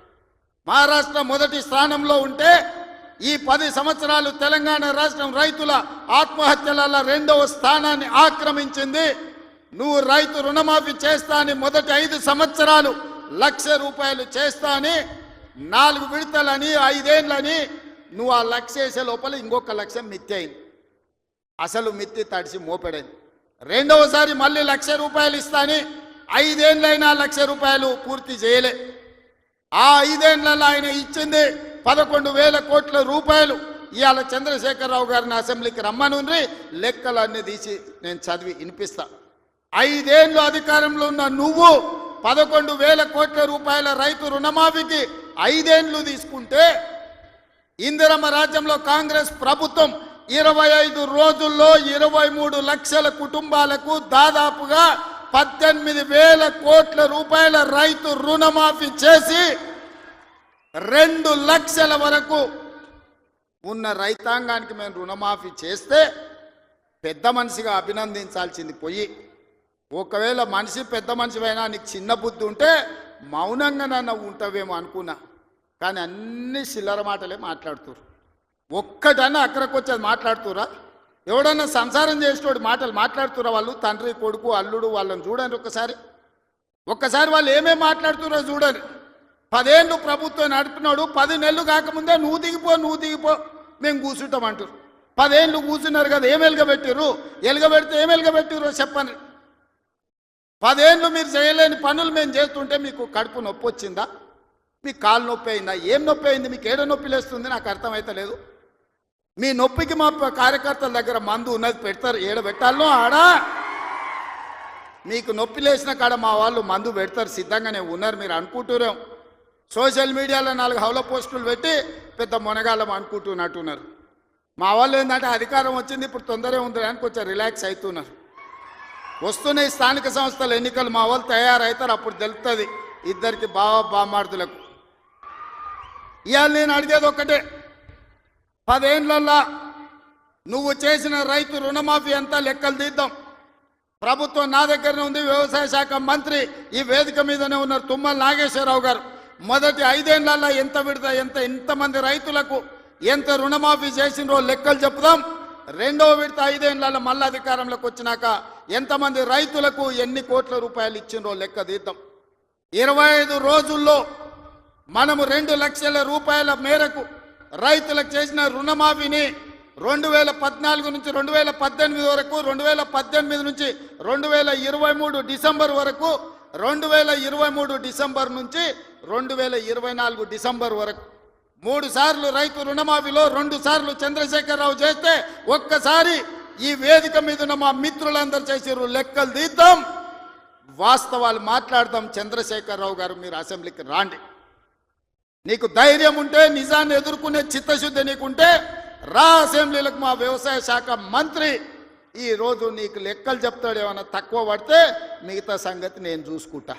Speaker 1: మహారాష్ట్ర మొదటి స్థానంలో ఉంటే ఈ 10 సంవత్సరాలు తెలంగాణ రాష్ట్రం రైతుల ఆత్మహత్యలలో 2వ స్థానాన్ని ఆక్రమించింది. నువ్వు రైతు రుణమాఫీ చేస్తా అని మొదటి 5 సంవత్సరాలు 1,00,000 రూపాయలు చేస్తా అని 4 విడతలని 5 ఏళ్ళని నువ్వు ఆ 1,00,000 వేసే లోపల ఇంకొక 1,00,000 మిత్తి అయింది. అసలు మిత్తి తడిసి మోపెడైంది. రెండవసారి మళ్ళీ 1,00,000 రూపాయలు ఇస్తా అని 5 ఏళ్ళైనా 1,00,000 రూపాయలు పూర్తి చేయలే. ఆ 5 ఏళ్లలో ఆయన ఇచ్చింది 11,000 కోట్ల రూపాయలు. ఇవాళ చంద్రశేఖరరావు గారిని అసెంబ్లీకి రమ్మనుండ్రి, లెక్కలన్నీ తీసి నేను చదివి వినిపిస్తా. 5 ఏళ్ళు అధికారంలో ఉన్న నువ్వు 11,000 కోట్ల రూపాయల రైతు రుణమాఫీకి 5 ఏళ్ళు తీసుకుంటే ఇందిరమ్మ రాజ్యంలో కాంగ్రెస్ ప్రభుత్వం 25 రోజుల్లో 23 లక్షల కుటుంబాలకు దాదాపుగా 18,000 కోట్ల రూపాయల రైతు రుణమాఫీ చేసి 2 లక్షల వరకు ఉన్న రైతాంగానికి మేము రుణమాఫీ చేస్తే పెద్ద మనిషిగా అభినందించాల్సింది పోయి, ఒకవేళ మనిషి పెద్ద మనిషివైనా నీకు చిన్న బుద్ధి ఉంటే మౌనంగా నన్ను ఉంటావేమో అనుకున్నా. కానీ అన్ని చిల్లర మాటలే మాట్లాడుతురు. ఒక్కటన్నా అక్కడికి వచ్చేది మాట్లాడుతురా? ఎవడన్నా సంసారం చేసేటోడు మాటలు మాట్లాడుతురా? వాళ్ళు తండ్రి కొడుకు అల్లుడు వాళ్ళని చూడండి ఒక్కసారి వాళ్ళు ఏమేమి మాట్లాడుతురో చూడండి. 10 ఏళ్ళు ప్రభుత్వం నడిపినాడు, 10 నెలలు కాకముందే నువ్వు దిగిపో మేము కూర్చుంటామంటారు. 10 ఏళ్ళు కూర్చున్నారు కదా, ఏం ఎలుగబెట్టారు? ఎలుగబెడితే ఏం ఎలుగబెట్టారో చెప్పండి. 10 ఏళ్ళు మీరు చేయలేని పనులు మేము చేస్తుంటే మీకు కడుపు నొప్పి వచ్చిందా? మీకు కాలు నొప్పి అయిందా? ఏం నొప్పి అయింది? మీకు ఏడో నొప్పి లేస్తుంది? నాకు అర్థమైతలేదు. మీ నొప్పికి మా కార్యకర్తల దగ్గర మందు ఉన్నది, పెడతారు. ఏడ పెట్టాలనో ఆడ మీకు నొప్పి లేచిన కాడ మా వాళ్ళు మందు పెడతారు, సిద్ధంగానే ఉన్నారు. మీరు అనుకుంటున్నాం సోషల్ మీడియాలో 4 హౌల పోస్టులు పెట్టి పెద్ద మొనగాళ్ళం అనుకుంటున్నట్టున్నారు. మా వాళ్ళు ఏంటంటే అధికారం వచ్చింది ఇప్పుడు తొందరగా ఉంది అని కొంచెం రిలాక్స్ అవుతున్నారు. వస్తున్నాయి స్థానిక సంస్థల ఎన్నికలు, మా వాళ్ళు తయారవుతారు, అప్పుడు తెలుస్తుంది ఇద్దరికి బామార్దులకు. ఇవాళ నేను అడిగేది ఒక్కటే, 10 ఏళ్లలో నువ్వు చేసిన రైతు రుణమాఫీ అంతా లెక్కలు తీద్దాం. ప్రభుత్వం నా దగ్గరనే ఉంది, వ్యవసాయ శాఖ మంత్రి ఈ వేదిక మీదనే ఉన్నారు తుమ్మల నాగేశ్వరరావు గారు. మొదటి 5 ఏళ్లలో ఎంత విడత ఎంతమంది రైతులకు ఎంత రుణమాఫీ చేసినో లెక్కలు చెప్పుదాం. 2వ విడత 5 ఏళ్లలో మళ్ళీ అధికారంలోకి వచ్చినాక ఎంతమంది రైతులకు ఎన్ని కోట్ల రూపాయలు ఇచ్చినో లెక్క తీద్దాం. 25 రోజుల్లో మనము 2 లక్షల రూపాయల మేరకు రైతులకు చేసిన రుణమాఫీని 2014 నుంచి 2018 వరకు, 2018 నుంచి 2023 డిసెంబర్ వరకు, 2023 డిసెంబర్ నుంచి 2024 డిసెంబర్ వరకు 3 సార్లు రైతు రుణమాఫీలో 2 సార్లు చంద్రశేఖరరావు చేస్తే ఒక్కసారి ఈ వేదిక మీద ఉన్న మా మిత్రులందరూ చేసిర్రు. లెక్కలు తీద్దాం, వాస్తవాలు మాట్లాడదాం. చంద్రశేఖరరావు గారు మీరు అసెంబ్లీకి రాండి. నీకు ధైర్యం ఉంటే, నిజాన్ని ఎదుర్కొనే చిత్తశుద్ధి నీకుంటే రా అసెంబ్లీలకు. మా వ్యవసాయ శాఖ మంత్రి ఈరోజు నీకు లెక్కలు చెప్తాడు, ఏమన్నా తక్కువ పడితే మిగతా సంగతి నేను చూసుకుంటా.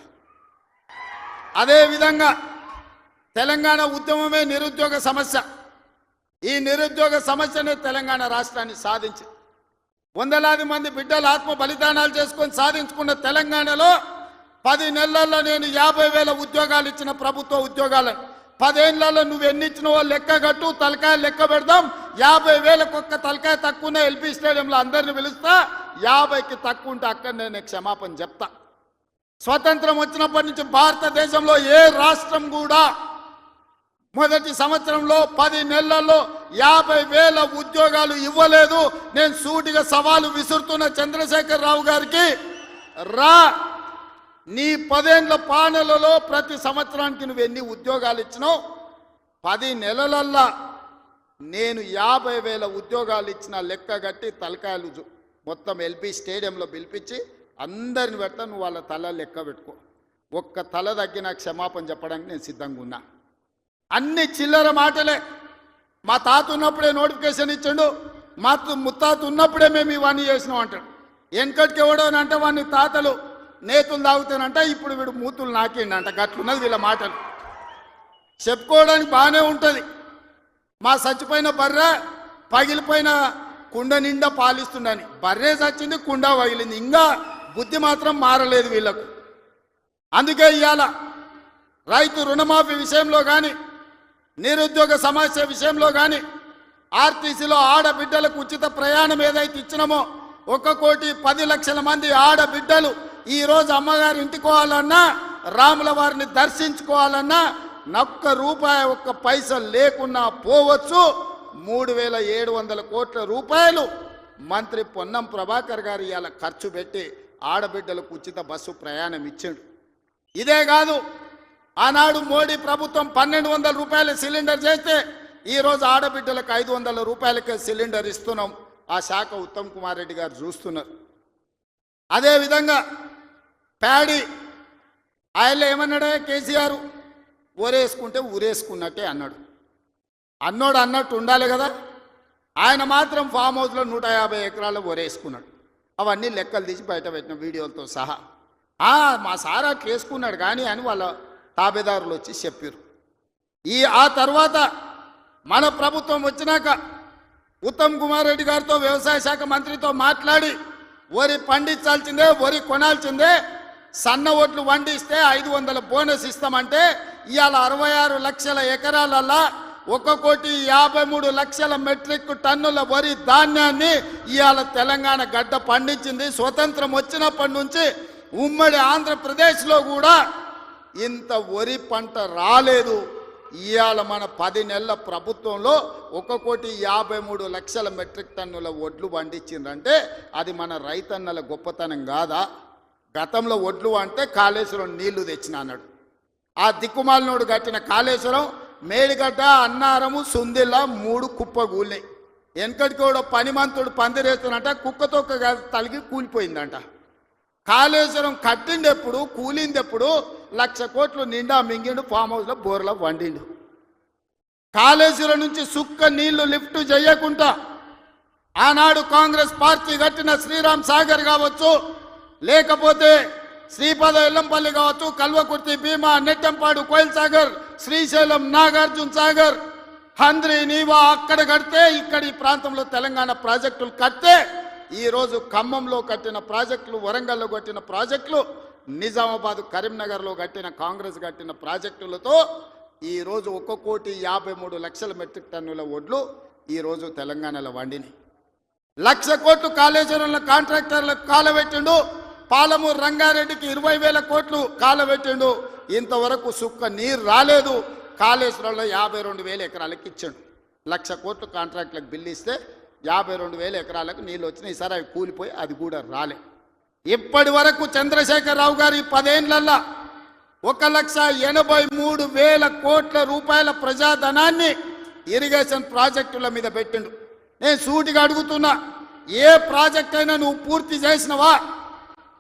Speaker 1: అదేవిధంగా తెలంగాణ ఉద్యమమే నిరుద్యోగ సమస్య. ఈ నిరుద్యోగ సమస్యనే తెలంగాణ రాష్ట్రాన్ని సాధించి వందలాది మంది బిడ్డలు ఆత్మ బలిదానాలు చేసుకొని సాధించుకున్న తెలంగాణలో 10 నెలల్లో నేను 50,000 ఉద్యోగాలు ఇచ్చిన ప్రభుత్వ ఉద్యోగాలను 10 ఏళ్లలో నువ్వు ఎన్ని ఇచ్చినవో లెక్క కట్టు, తలకాయ లెక్క పెడదాం. 50,000కు ఒక్క తలకాయ తక్కువ ఎల్పీ స్టేడియంలో అందరిని పిలుస్తా. 50కి తక్కువ ఉంటే అక్కడ నేను క్షమాపణ చెప్తా. స్వతంత్రం వచ్చినప్పటి నుంచి భారతదేశంలో ఏ రాష్ట్రం కూడా మొదటి సంవత్సరంలో 10 నెలల్లో 50,000 ఉద్యోగాలు ఇవ్వలేదు. నేను సూటిగా సవాలు విసురుతున్న చంద్రశేఖర్ రావు గారికి, రా నీ 10 ఏళ్ల పాలనలో ప్రతి సంవత్సరానికి నువ్వు ఎన్ని ఉద్యోగాలు ఇచ్చినావు? 10 నెలలల్లా నేను 50,000 ఉద్యోగాలు ఇచ్చిన లెక్క కట్టి తలకాయలు మొత్తం ఎల్పీ స్టేడియంలో పిలిపించి అందరిని పెడతా. నువ్వు వాళ్ళ తల లెక్క పెట్టుకో. ఒక్క తల తగ్గిన క్షమాపణ చెప్పడానికి నేను సిద్ధంగా ఉన్నా. అన్ని చిల్లర మాటలే. మా తాత ఉన్నప్పుడే నోటిఫికేషన్ ఇచ్చాడు, మా ముత్తాత ఉన్నప్పుడే మేము ఇవన్నీ చేసినాం అంటాడు. వెనకటికి ఎవడోనంటే వాడిని తాతలు నేతులు తాగుతానంట, ఇప్పుడు వీడు మూతులు నాకిండంట. గట్లున్నది వీళ్ళ మాటలు. చెప్పుకోవడానికి బాగానే ఉంటుంది. మా చచ్చిపోయిన బర్రె పగిలిపోయిన కుండ నిండా పాలిస్తుండని. బర్రె చచ్చింది, కుండ పగిలింది. ఇంకా బుద్ధి మాత్రం మారలేదు వీళ్ళకు. అందుకే ఇవాళ రైతు రుణమాఫీ విషయంలో కానీ, నిరుద్యోగ సమస్య విషయంలో కానీ, ఆర్టీసీలో ఆడబిడ్డలకు ఉచిత ప్రయాణం ఏదైతే ఇచ్చినామో 1,10,00,000 మంది ఆడబిడ్డలు ఈరోజు అమ్మగారి ఇంటికి పోవాలన్నా, రాముల వారిని దర్శించుకోవాలన్నా ఒక్క రూపాయి ఒక్క పైసా లేకున్నా పోవచ్చు. 3,700 కోట్ల రూపాయలు మంత్రి పొన్నం ప్రభాకర్ గారు ఇవాళ ఖర్చు పెట్టి ఆడబిడ్డలకు ఉచిత బస్సు ప్రయాణం ఇచ్చాడు. ఇదే కాదు, ఆనాడు మోడీ ప్రభుత్వం 1,200 రూపాయల సిలిండర్ చేస్తే ఈరోజు ఆడబిడ్డలకు 500 రూపాయలకే సిలిండర్ ఇస్తున్నాం. ఆ శాఖ ఉత్తమ్ కుమార్ రెడ్డి గారు చూస్తున్నారు. అదేవిధంగా ప్యాడీ ఆయన ఏమన్నాడే కేసీఆర్, ఊరేసుకుంటే ఊరేసుకున్నట్టే అన్నాడు. అన్నోడు అన్నట్టు ఉండాలి కదా. ఆయన మాత్రం ఫామ్ హౌస్లో 150 ఎకరాలు ఊరేసుకున్నాడు. అవన్నీ లెక్కలు తీసి బయట పెట్టిన వీడియోలతో సహా. మా సార్ అట్లా వేసుకున్నాడు కానీ అని వాళ్ళ తాబేదారులు వచ్చి చెప్పారు. ఆ తర్వాత మన ప్రభుత్వం వచ్చినాక ఉత్తమ్ కుమార్ రెడ్డి గారితో వ్యవసాయ శాఖ మంత్రితో మాట్లాడి వరి పండించాల్సిందే, వరి కొనాల్సిందే, సన్న ఓట్లు వండిస్తే 500 బోనస్ ఇస్తామంటే ఇవాళ 66 లక్షల ఎకరాలల్లా 1,53,00,000 మెట్రిక్ టన్నుల వరి ధాన్యాన్ని ఇవాళ తెలంగాణ గడ్డ పండించింది. స్వతంత్రం వచ్చినప్పటి నుంచి ఉమ్మడి ఆంధ్రప్రదేశ్లో కూడా ఇంత వరి పంట రాలేదు. ఇవాళ మన 10 నెలల ప్రభుత్వంలో 1,53,00,000 మెట్రిక్ టన్నుల వడ్లు పండించిందంటే అది మన రైతన్నల గొప్పతనం కాదా? గతంలో వడ్లు అంటే కాళేశ్వరం నీళ్లు తెచ్చిన అన్నాడు. ఆ దిక్కుమాలినోడు కట్టిన కాళేశ్వరం మేడిగడ్డ, అన్నారము, సుందిల్ల 3 కుప్పగూలినాయి. వెనకటికి కూడా పనిమంతుడు పందిరేస్తున్నట్ట కుక్కతో తలిగి కూలిపోయిందంట. కాళేశ్వరం కట్టిండెప్పుడు, కూలిందెప్పుడు 1,00,000 కోట్లు నిండా మింగిండు, ఫామ్ హౌస్లో బోర్లో వండిండు. కాళేశ్వరం నుంచి సుక్క నీళ్లు లిఫ్ట్ చేయకుండా ఆనాడు కాంగ్రెస్ పార్టీ కట్టిన శ్రీరామ్ సాగర్ కావచ్చు, లేకపోతే శ్రీపద ఎల్లంపల్లి కావచ్చు, కల్వకుర్తి, భీమా, నెట్టంపాడు, కోయిల్ సాగర్, శ్రీశైలం, నాగార్జున సాగర్, హంద్రి, నీవా అక్కడ కడితే ఇక్కడ ఈ ప్రాంతంలో తెలంగాణ ప్రాజెక్టులు కడితే ఈరోజు ఖమ్మంలో కట్టిన ప్రాజెక్టులు, వరంగల్లో కట్టిన ప్రాజెక్టులు, నిజామాబాద్, కరీంనగర్లో కట్టిన కాంగ్రెస్ కట్టిన ప్రాజెక్టులతో ఈరోజు 1,53,00,000 మెట్రిక్ టన్నుల వడ్లు ఈరోజు తెలంగాణలో వండినాయి. 1,00,000 కోట్లు కాళేశ్వరంలో కాంట్రాక్టర్లకు కాలబెట్టిండు. పాలమూరు రంగారెడ్డికి 20,000 కోట్లు కాలబెట్టిండు. ఇంతవరకు సుక్క నీరు రాలేదు. కాళేశ్వరంలో 52,000 ఎకరాలకు ఇచ్చాడు. 1,00,000 కోట్లు కాంట్రాక్టులకు బిల్లు ఇస్తే 52,000 ఎకరాలకు నీళ్ళు వచ్చినాయి. ఈసారి అవి కూలిపోయి అది కూడా రాలే. ఇప్పటి వరకు చంద్రశేఖర్ రావు గారు 10 ఏళ్లల్లో 1,83,000 కోట్ల రూపాయల ప్రజాధనాన్ని ఇరిగేషన్ ప్రాజెక్టుల మీద పెట్టిండు. నేను సూటిగా అడుగుతున్నా, ఏ ప్రాజెక్ట్ అయినా నువ్వు పూర్తి చేసినవా?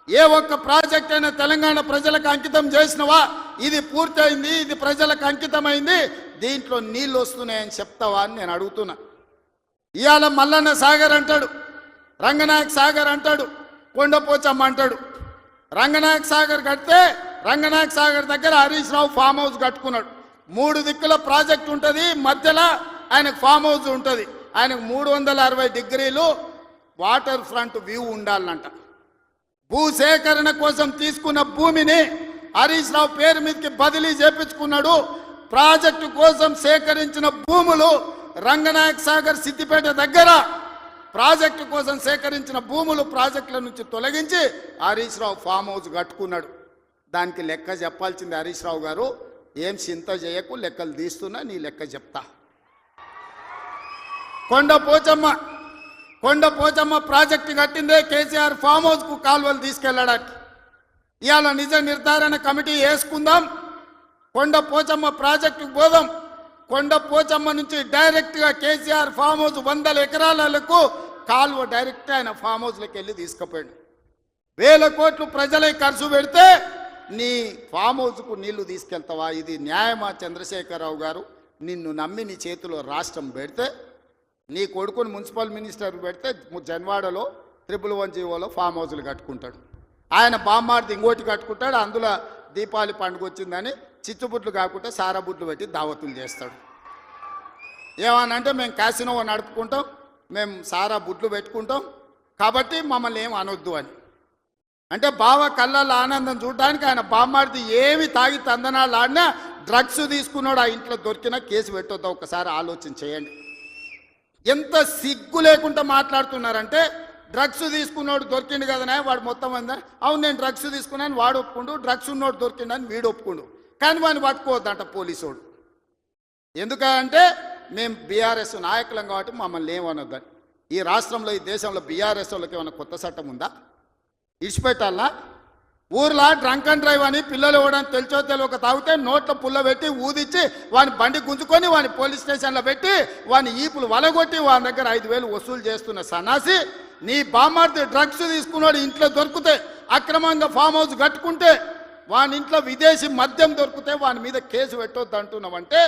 Speaker 1: ఏ ఒక్క ప్రాజెక్ట్ అయినా తెలంగాణ ప్రజలకు అంకితం చేసినవా? ఇది పూర్తయింది, ఇది ప్రజలకు అంకితమైంది, దీంట్లో నీళ్ళు వస్తున్నాయని చెప్తావా అని నేను అడుగుతున్నా. ఇవాళ మల్లన్న సాగర్ అంటాడు. రంగనాయక సాగర్ అంటాడు, కొండపోచమ్మ అంటాడు. రంగనాయక సాగర్ కడితే రంగనాయక సాగర్ దగ్గర హరీష్ రావు ఫామ్ హౌస్ కట్టుకున్నాడు. 3 దిక్కుల ప్రాజెక్ట్ ఉంటుంది, మధ్యలో ఆయనకు ఫామ్ హౌస్ ఉంటుంది. ఆయనకు 360 డిగ్రీలు వాటర్ ఫ్రంట్ వ్యూ ఉండాలంట. భూసేకరణ కోసం తీసుకున్న భూమిని హరీష్ రావు పేరు మీదకి బదిలీ చేపించుకున్నాడు. ప్రాజెక్టు కోసం సేకరించిన భూములు రంగనాయక సాగర్ సిద్దిపేట దగ్గర ప్రాజెక్టు కోసం సేకరించిన భూములు ప్రాజెక్టుల నుంచి తొలగించి హరీష్ రావు ఫామ్ హౌస్ కట్టుకున్నాడు. దానికి లెక్క చెప్పాల్సింది హరీష్ రావు గారు. ఏం చింత చేయకు, లెక్కలు తీస్తున్నా, నీ లెక్క చెప్తా. కొండపోచమ్మ ప్రాజెక్టు కట్టిందే కేసీఆర్ ఫామ్ హౌస్కు కాలువలు తీసుకెళ్ళడానికి. ఇవాళ నిజ నిర్ధారణ కమిటీ వేసుకుందాం, కొండపోచమ్మ ప్రాజెక్టుకు పోదాం. కొండపోచమ్మ నుంచి డైరెక్ట్గా కేసీఆర్ ఫామ్ హౌస్ 100 ఎకరాలకు కాలువ డైరెక్ట్ ఆయన ఫామ్ హౌస్లోకి వెళ్ళి తీసుకుపోయాడు. 1000 కోట్లు ప్రజలే ఖర్చు పెడితే నీ ఫామ్ హౌస్కు నీళ్లు తీసుకెళ్తావా? ఇది న్యాయమా? చంద్రశేఖరరావు గారు, నిన్ను నమ్మి నీ చేతిలో రాష్ట్రం పెడితే, నీ కొడుకుని మున్సిపల్ మినిస్టర్ పెడితే జన్వాడలో 111 ఫామ్ హౌస్లు కట్టుకుంటాడు. ఆయన బామ్మార్ది ఇంకోటి కట్టుకుంటాడు. అందులో దీపావళి పండుగ వచ్చిందని చిచ్చుబుట్లు కాకుండా సారాబుట్లు పెట్టి దావతులు చేస్తాడు. ఏమనంటే మేము క్యాసినో నడుపుకుంటాం, మేము సారా బుట్లు పెట్టుకుంటాం, కాబట్టి మమ్మల్ని ఏం అనొద్దు అని. అంటే బావ కళ్ళల్లో ఆనందం చూడడానికి ఆయన బామ్మార్ది ఏమి తాగి తందనాలు ఆడినా డ్రగ్స్ తీసుకున్నాడు ఆ ఇంట్లో దొరికినా కేసు పెట్టొద్దా? ఒకసారి ఆలోచన చేయండి. ఎంత సిగ్గు లేకుండా మాట్లాడుతున్నారంటే, డ్రగ్స్ తీసుకున్నాడు దొరికిండు కదనే వాడు మొత్తం అందా, అవును నేను డ్రగ్స్ తీసుకున్నాను వాడు ఒప్పుకుండు, డ్రగ్స్ ఉన్నోడు దొరికిండని వీడు ఒప్పుకుండు, కానీ వాడిని పట్టుకోవద్దంట పోలీసోడు. ఎందుకంటే మేము బీఆర్ఎస్ నాయకులం కాబట్టి మమ్మల్ని ఏమనొద్దని. ఈ రాష్ట్రంలో ఈ దేశంలో బీఆర్ఎస్ వాళ్ళకి ఏమైనా కొత్త చట్టం ఉందా? ఇడిచిపెట్టాలా? ఊర్లో డ్రంక్ అండ్ డ్రైవ్ అని పిల్లలు ఇవ్వడానికి తెలిసో తెలియక తాగితే నోట్లో పుల్ల పెట్టి ఊదిచ్చి వాని బండి గుంజుకొని వాని పోలీస్ స్టేషన్లో పెట్టి వాని ఈపులు వలగొట్టి వాని దగ్గర 5,000 వసూలు చేస్తున్న సన్నాసి, నీ బామ్మార్ది డ్రగ్స్ తీసుకున్నాడు ఇంట్లో దొరికితే, అక్రమంగా ఫామ్ హౌస్ కట్టుకుంటే, వాని ఇంట్లో విదేశీ మద్యం దొరికితే వాని మీద కేసు పెట్టొద్దు అంటున్నావంటే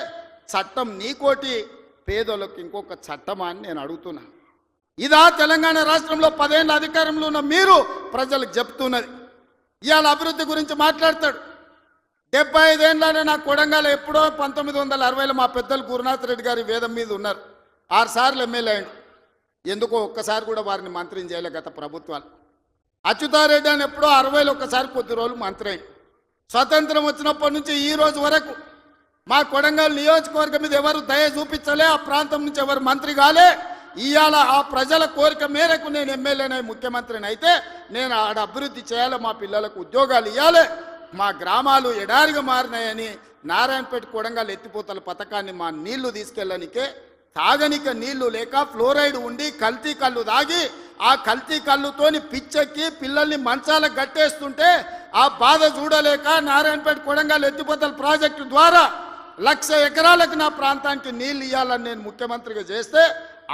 Speaker 1: చట్టం నీకోటి, పేదోళ్ళకి ఇంకొక చట్టమా అని నేను అడుగుతున్నా. ఇదా తెలంగాణ రాష్ట్రంలో 10 ఏళ్ళ అధికారంలో ఉన్న మీరు ప్రజలకు చెప్తున్నది? ఇవాళ అభివృద్ధి గురించి మాట్లాడతాడు. 75 ఏళ్ళనే నా కొడంగల్ ఎప్పుడో 1960లో మా పెద్దలు గురునాథ్ రెడ్డి గారి వేదం మీద ఉన్నారు. 6 సార్లు ఎమ్మెల్యే అయ్యాడు. ఎందుకో ఒక్కసారి కూడా వారిని మంత్రిని చేయలే గత ప్రభుత్వాలు. అచ్యుతారెడ్డి అని ఎప్పుడో 60లో ఒక్కసారి కొద్ది రోజులు మంత్రి అయ్యాడు. స్వతంత్రం వచ్చినప్పటి నుంచి ఈ రోజు వరకు మా కొడంగల్ నియోజకవర్గం మీద ఎవరు దయ చూపించలే, ఆ ప్రాంతం నుంచి ఎవరు మంత్రి కాలే. ఇవాళ ఆ ప్రజల కోరిక మేరకు నేను ఎమ్మెల్యేనై ముఖ్యమంత్రిని అయితే నేను ఆడ అభివృద్ధి చేయాలి, మా పిల్లలకు ఉద్యోగాలు ఇవ్వాలి, మా గ్రామాలు ఎడారిగా మారినాయని నారాయణపేట కొడంగల్ ఎత్తిపోతల పథకాన్ని మా నీళ్లు తీసుకెళ్ళనికే తాగనిక నీళ్లు లేక ఫ్లోరైడ్ ఉండి కల్తీ కళ్ళు తాగి ఆ కల్తీ కళ్ళుతోని పిచ్చెక్కి పిల్లల్ని మంచాలకు గట్టేస్తుంటే ఆ బాధ చూడలేక నారాయణపేట కొడంగల్ ఎత్తిపోతల ప్రాజెక్టు ద్వారా 1,00,000 ఎకరాలకు నా ప్రాంతానికి నీళ్ళు ఇవ్వాలని నేను ముఖ్యమంత్రిగా చేస్తే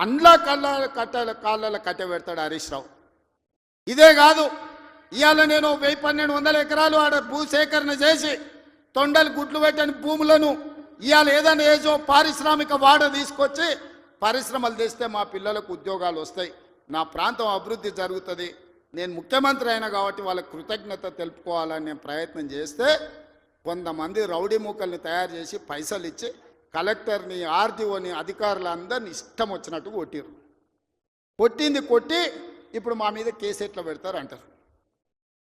Speaker 1: అండ్ల కాళ్ళ కట్టె పెడతాడు హరీష్ రావు. ఇదే కాదు, ఇవాళ నేను 1,100 ఎకరాలు ఆడ భూసేకరణ చేసి తొండలు గుడ్లు పెట్టని భూములను ఇవాళ ఏదైనా ఏజో పారిశ్రామిక వాడ తీసుకొచ్చి పరిశ్రమలు తెస్తే మా పిల్లలకు ఉద్యోగాలు వస్తాయి, నా ప్రాంతం అభివృద్ధి జరుగుతుంది. నేను ముఖ్యమంత్రి అయినా కాబట్టి వాళ్ళకి కృతజ్ఞత తెలుపుకోవాలని నేను ప్రయత్నం చేస్తే కొంతమంది రౌడీ మూకల్ని తయారు చేసి పైసలు ఇచ్చి కలెక్టర్ని, ఆర్డీఓని, అధికారులందరినీ ఇష్టం వచ్చినట్టు కొట్టిరు. కొట్టి ఇప్పుడు మా మీద కేసు ఎట్లా పెడతారు అంటారు.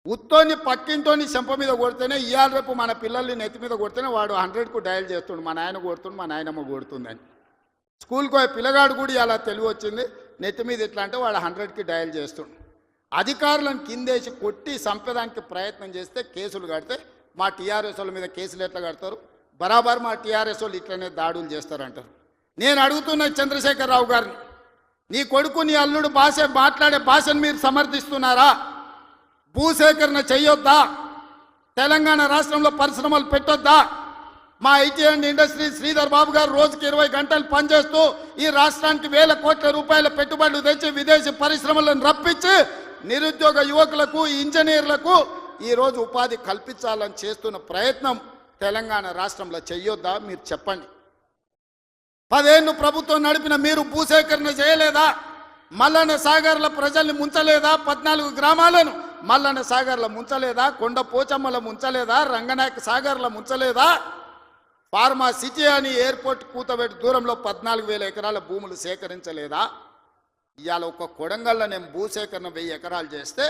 Speaker 1: ఉత్తోని పక్కింటోని చెంప మీద కొడితేనే ఇవాళ రేపు మన పిల్లల్ని నెత్తి మీద కొడితేనే వాడు 100కు డయల్ చేస్తుండు, మా నాయన కొడుతుండు, మా నాయనమ్మ కొడుతుందని. స్కూల్కి పోయే పిల్లగాడు కూడా అలా తెలివి వచ్చింది, నెత్తి మీద ఎట్లా అంటే వాడు 100కి డయల్ చేస్తుండు. అధికారులను కిందేసి కొట్టి చంపేదానికి ప్రయత్నం చేస్తే కేసులు కడితే మా టీఆర్ఎస్ వాళ్ళ మీద కేసులు ఎట్లా కడతారు? బరాబర్ మా టీఆర్ఎస్ వాళ్ళు ఇట్లనే దాడులు చేస్తారంటారు. నేను అడుగుతున్న చంద్రశేఖరరావు గారిని, నీ కొడుకు నీ అల్లుడు మాట్లాడే భాషను మీరు సమర్థిస్తున్నారా? భూసేకరణ చెయ్యొద్దా? తెలంగాణ రాష్ట్రంలో పరిశ్రమలు పెట్టొద్దా? మా IT and industry Sridhar Babu గారు రోజుకి 20 గంటలు పనిచేస్తూ ఈ రాష్ట్రానికి 1,000 కోట్ల రూపాయల పెట్టుబడులు తెచ్చి విదేశీ పరిశ్రమలను రప్పించి నిరుద్యోగ యువకులకు, ఇంజనీర్లకు ఈరోజు ఉపాధి కల్పించాలని చేస్తున్న ప్రయత్నం తెలంగాణ రాష్ట్రంలో చెయ్యొద్దా? మీరు చెప్పండి. 10 ఏళ్ళు ప్రభుత్వం నడిపిన మీరు భూసేకరణ చేయలేదా? మల్లన్న సాగర్ల ప్రజల్ని ముంచలేదా? 14 గ్రామాలను మల్లన్న సాగర్ల ముంచలేదా? కొండ పోచమ్మల ముంచలేదా? రంగనాయక సాగర్ల ముంచలేదా? ఫార్మా సిటీ అని ఎయిర్పోర్ట్ కూతబెట్టి దూరంలో 14,000 ఎకరాల భూములు సేకరించలేదా? ఇవాళ ఒక కొడంగల్లో నేను భూసేకరణ 1000 ఎకరాలు చేస్తే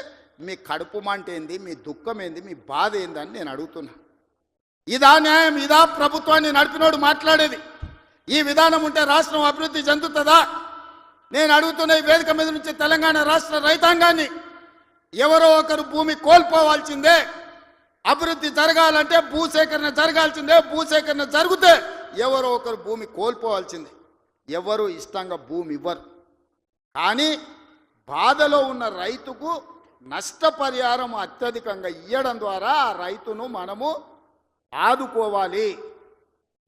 Speaker 1: మీ కడుపు మంట ఏంది, మీ దుఃఖం ఏంది, మీ బాధ ఏందని నేను అడుగుతున్నా. ఇదా న్యాయం? ఇదా ప్రభుత్వాన్ని నడిపినోడు మాట్లాడేది? ఈ విధానం ఉంటే రాష్ట్రం అభివృద్ధి చెందుతుందా? నేను అడుగుతున్న ఈ వేదిక మీద నుంచి తెలంగాణ రాష్ట్ర రైతాంగాన్ని, ఎవరో ఒకరు భూమి కోల్పోవాల్సిందే. అభివృద్ధి జరగాలంటే భూసేకరణ జరగాల్సిందే. భూసేకరణ జరిగితే ఎవరో ఒకరు భూమి కోల్పోవాల్సిందే. ఎవరు ఇష్టంగా భూమి ఇవ్వరు. కానీ బాధలో ఉన్న రైతుకు నష్టపరిహారం అత్యధికంగా ఇవ్వడం ద్వారా ఆ రైతును మనము ఆదుకోవాలి.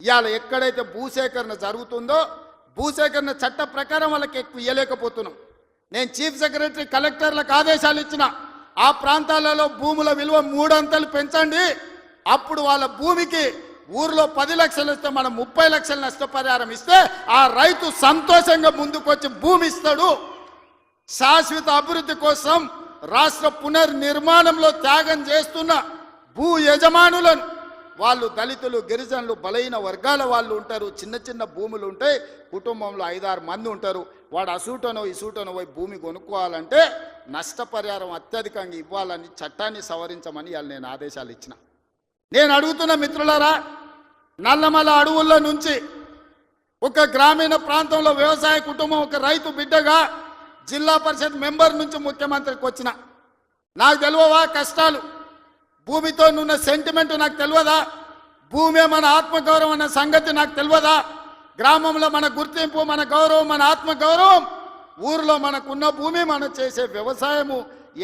Speaker 1: ఇవాళ ఎక్కడైతే భూసేకరణ జరుగుతుందో భూసేకరణ చట్ట ప్రకారం వాళ్ళకి ఎక్కువ ఇవ్వలేకపోతున్నాం. నేను చీఫ్ సెక్రటరీ కలెక్టర్లకు ఆదేశాలు ఇచ్చిన, ఆ ప్రాంతాలలో భూముల విలువ 3 అంతలు పెంచండి. అప్పుడు వాళ్ళ భూమికి ఊర్లో 10 లక్షలు ఇస్తే మనం 30 లక్షల నష్టపరిహారం ఇస్తే ఆ రైతు సంతోషంగా ముందుకొచ్చి భూమి ఇస్తాడు. శాశ్వత అభివృద్ధి కోసం రాష్ట్ర పునర్నిర్మాణంలో త్యాగం చేస్తున్న భూ యజమానులను, వాళ్ళు దళితులు, గిరిజనులు, బలహీన వర్గాల వాళ్ళు ఉంటారు. చిన్న చిన్న భూములు ఉంటాయి, కుటుంబంలో 5-6 మంది ఉంటారు. వాడు అసూటనో ఇసూటనో పోయి భూమి కొనుక్కోవాలంటే నష్టపరిహారం అత్యధికంగా ఇవ్వాలని చట్టాన్ని సవరించమని వాళ్ళు నేను ఆదేశాలు ఇచ్చిన. నేను అడుగుతున్న మిత్రులారా, నల్లమల అడవుల్లో నుంచి ఒక గ్రామీణ ప్రాంతంలో వ్యవసాయ కుటుంబం, ఒక రైతు బిడ్డగా జిల్లా పరిషత్ మెంబర్ నుంచి ముఖ్యమంత్రికి వచ్చిన, నాకు తెలియవా కష్టాలు? భూమితో ఉన్న సెంటిమెంట్ నాకు తెలియదా? భూమే మన ఆత్మగౌరవం అన్న సంగతి నాకు తెలియదా? గ్రామంలో మన గుర్తింపు, మన గౌరవం, మన ఆత్మగౌరవం, ఊరిలో మనకున్న భూమి, మనం చేసే వ్యవసాయము.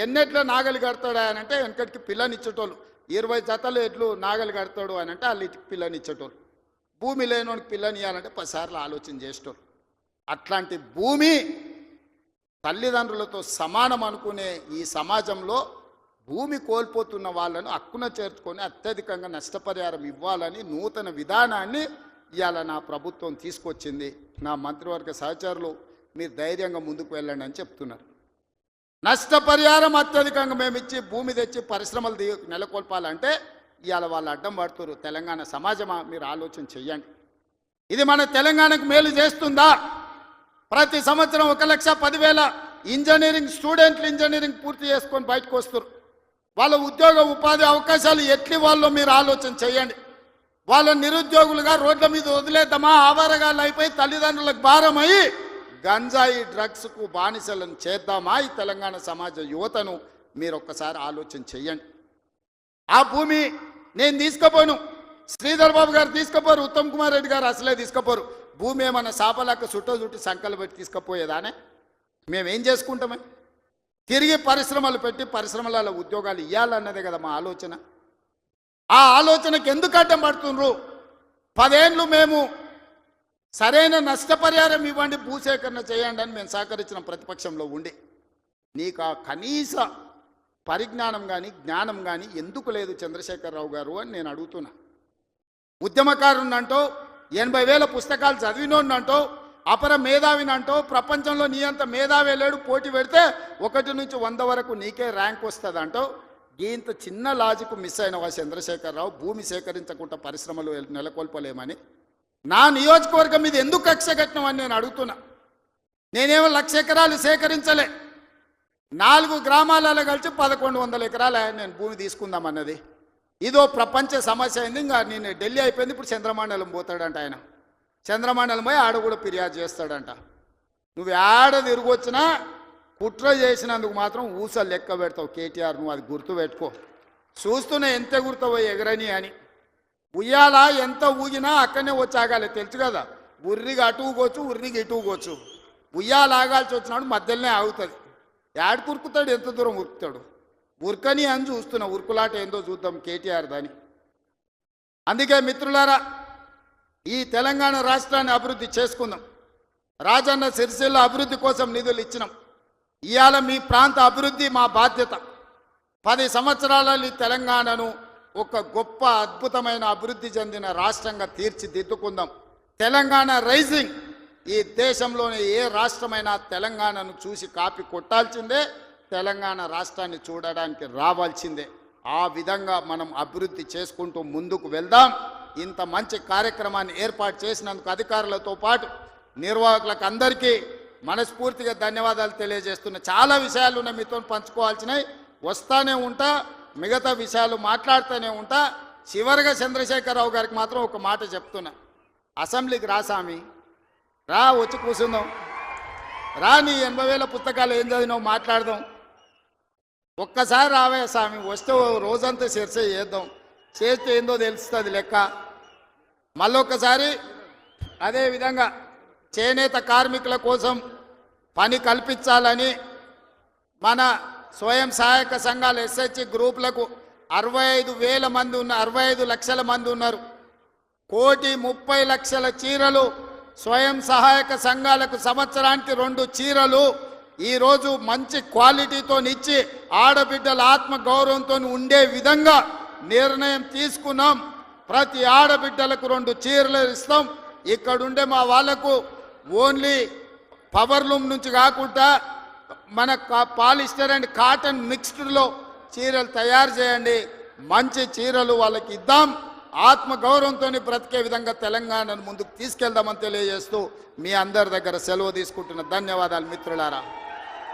Speaker 1: ఎన్నెట్ల నాగలి కడతాడు అని అంటే వెనకటికి పిల్లనిచ్చేటోళ్ళు, 20 జతలు ఎట్లు నాగలి కడతాడు అని అంటే వాళ్ళకి పిల్లనిచ్చేటోళ్ళు. భూమి లేనోడికి పిల్లనియాలంటే 10 సార్లు ఆలోచన చేసేటోళ్ళు. అట్లాంటి భూమి తల్లిదండ్రులతో సమానం అనుకునే ఈ సమాజంలో భూమి కోల్పోతున్న వాళ్ళను హక్కున చేర్చుకొని అత్యధికంగా నష్టపరిహారం ఇవ్వాలని నూతన విధానాన్ని ఇవాళ నా ప్రభుత్వం తీసుకొచ్చింది. నా మంత్రివర్గ సహచరులు మీరు ధైర్యంగా ముందుకు వెళ్ళండి అని చెప్తున్నారు. నష్టపరిహారం అత్యధికంగా మేము ఇచ్చి భూమి తెచ్చి పరిశ్రమలు నెలకొల్పాలంటే ఇవాళ వాళ్ళు అడ్డం పడుతున్నారు. తెలంగాణ సమాజమా, మీరు ఆలోచన చెయ్యండి. ఇది మన తెలంగాణకు మేలు చేస్తుందా? ప్రతి సంవత్సరం 1,10,000 ఇంజనీరింగ్ స్టూడెంట్లు ఇంజనీరింగ్ పూర్తి చేసుకొని బయటకు వస్తారు. వాళ్ళ ఉద్యోగ ఉపాధి అవకాశాలు ఎట్లి వాళ్ళో మీరు ఆలోచన చేయండి. వాళ్ళ నిరుద్యోగులుగా రోడ్ల మీద వదిలేద్దామా? ఆవారగాళ్ళు అయిపోయి తల్లిదండ్రులకు భారమై గంజాయి డ్రగ్స్కు బానిసలను చేద్దామా? ఈ తెలంగాణ సమాజ యువతను మీరు ఒక్కసారి ఆలోచన చెయ్యండి. ఆ భూమి నేను తీసుకుపోను, శ్రీధర్ బాబు గారు తీసుకుపోరు, ఉత్తమ్ కుమార్ రెడ్డి గారు అసలే తీసుకుపోరు. భూమి ఏమన్నా సాపలాక చుట్టూ సంకలు పెట్టి తీసుకుపోయేదానే? మేమేం చేసుకుంటామే? తిరిగి పరిశ్రమలు పెట్టి పరిశ్రమలలో ఉద్యోగాలు ఇవ్వాలన్నదే కదా మా ఆలోచన. ఆ ఆలోచనకు ఎందుకు అడ్డం పడుతుండ్రు? 10 ఏళ్ళు మేము సరైన నష్టపరిహారం ఇవ్వండి, భూసేకరణ చేయండి అని మేము సహకరించిన ప్రతిపక్షంలో ఉండి నీకు ఆ కనీస పరిజ్ఞానం కానీ జ్ఞానం కానీ ఎందుకు లేదు చంద్రశేఖరరావు గారు అని నేను అడుగుతున్నా. ఉద్యమకారునంటో 80,000 పుస్తకాలు చదివినోడినంటో అపర మేధావినంటో ప్రపంచంలో నీ అంత మేధావి లేడు, పోటీ పెడితే 1 నుంచి 100 వరకు నీకే ర్యాంక్ వస్తుంది అంటో ఇంత చిన్న లాజిక్ మిస్ అయినవా చంద్రశేఖరరావు? భూమి సేకరించకుండా పరిశ్రమలు నెలకొల్పలేమని నా నియోజకవర్గం మీద ఎందుకు కక్ష కట్టినవని నేను అడుగుతున్నా. నేనేమో 1,00,000 ఎకరాలు సేకరించలే, 4 గ్రామాలలో కలిసి 1,100 ఎకరాలు నేను భూమి తీసుకుందామన్నది. ఇదో ప్రపంచ సమస్య అయింది. ఇంకా నేను ఢిల్లీ అయిపోయింది, ఇప్పుడు చంద్రమండలం పోతాడంట ఆయన. చంద్రమండలం పోయి ఆడ కూడా ఫిర్యాదు చేస్తాడంట. నువ్వు ఆడ తిరిగి వచ్చినా కుట్ర చేసినందుకు మాత్రం ఊసలు లెక్క పెడతావు కేటీఆర్, నువ్వు అది గుర్తుపెట్టుకో. చూస్తూనే ఎంత గుర్తుపోయి ఎగరని అని. ఉయ్యాల ఎంత ఊగినా అక్కడనే వచ్చి ఆగాలి, తెలుసు కదా. ఉర్రికి అటు ఊగొచ్చు, ఉర్రికి ఇటు ఊగొచ్చు. ఉయ్యాల ఆగాల్సి వచ్చినాడు మధ్యలోనే ఆగుతుంది. యాడ్ కురుకుతాడు, ఎంత దూరం ఉరుకుతాడు? ఉరకని అని చూస్తున్నా. ఉరుకులాట ఏందో చూద్దాం కేటీఆర్ దాని. అందుకే మిత్రులారా, ఈ తెలంగాణ రాష్ట్రాన్ని అభివృద్ధి చేసుకుందాం. రాజన్న సిరిసిల్ల అభివృద్ధి కోసం నిధులు ఇచ్చినాం. ఇవాళ మీ ప్రాంత అభివృద్ధి మా బాధ్యత. 10 సంవత్సరాలలో తెలంగాణను ఒక గొప్ప అద్భుతమైన అభివృద్ధి చెందిన రాష్ట్రంగా తీర్చిదిద్దుకుందాం. తెలంగాణ రైజింగ్, ఈ దేశంలోని ఏ రాష్ట్రమైనా తెలంగాణను చూసి కాపీ కొట్టాల్సిందే, తెలంగాణ రాష్ట్రాన్ని చూడడానికి రావాల్సిందే. ఆ విధంగా మనం అభివృద్ధి చేసుకుంటూ ముందుకు వెళ్దాం. ఇంత మంచి కార్యక్రమాన్ని ఏర్పాటు చేసినందుకు అధికారులతో పాటు నిర్వాహకులకు అందరికీ మనస్ఫూర్తిగా ధన్యవాదాలు తెలియజేస్తున్నా. చాలా విషయాలు ఉన్నాయి మీతో పంచుకోవాల్సినవి, వస్తానే ఉంటా, మిగతా విషయాలు మాట్లాడుతూనే ఉంటా. చివరిగా చంద్రశేఖరరావు గారికి మాత్రం ఒక మాట చెప్తున్నా. అసెంబ్లీకి రా స్వామి, రా, వచ్చి కూర్చుందాం, రా, నీ 80,000 పుస్తకాలు ఏం చదివినావు మాట్లాడదాం. ఒక్కసారి రావే స్వామి, వస్తే రోజంతా చర్చ చేద్దాం, చేస్తే ఏందో తెలుస్తుంది లెక్క. మళ్ళొక్కసారి అదేవిధంగా చేనేత కార్మికుల కోసం పని కల్పించాలని మన స్వయం సహాయక సంఘాల ఎస్హెచ్ గ్రూపులకు 65,000 మంది ఉన్న 65 లక్షల మంది ఉన్నారు. 1,30,00,000 చీరలు స్వయం సహాయక సంఘాలకు సంవత్సరానికి 2 చీరలు ఈరోజు మంచి క్వాలిటీతో ఇచ్చి ఆడబిడ్డల ఆత్మ గౌరవంతో ఉండే విధంగా నిర్ణయం తీసుకున్నాం. ప్రతి ఆడబిడ్డలకు 2 చీరలు ఇస్తాం. ఇక్కడుండే మా వాళ్లకు ఓన్లీ పవర్ లూమ్ నుంచి కాకుండా మన పాలిస్టర్ అండ్ కాటన్ మిక్స్డ్లో చీరలు తయారు చేయండి, మంచి చీరలు వాళ్ళకి ఇద్దాం. ఆత్మ గౌరవంతో బ్రతికే విధంగా తెలంగాణను ముందుకు తీసుకెళ్దామని తెలియజేస్తూ మీ అందరి దగ్గర సెలవు తీసుకుంటున్న ధన్యవాదాలు మిత్రులారా.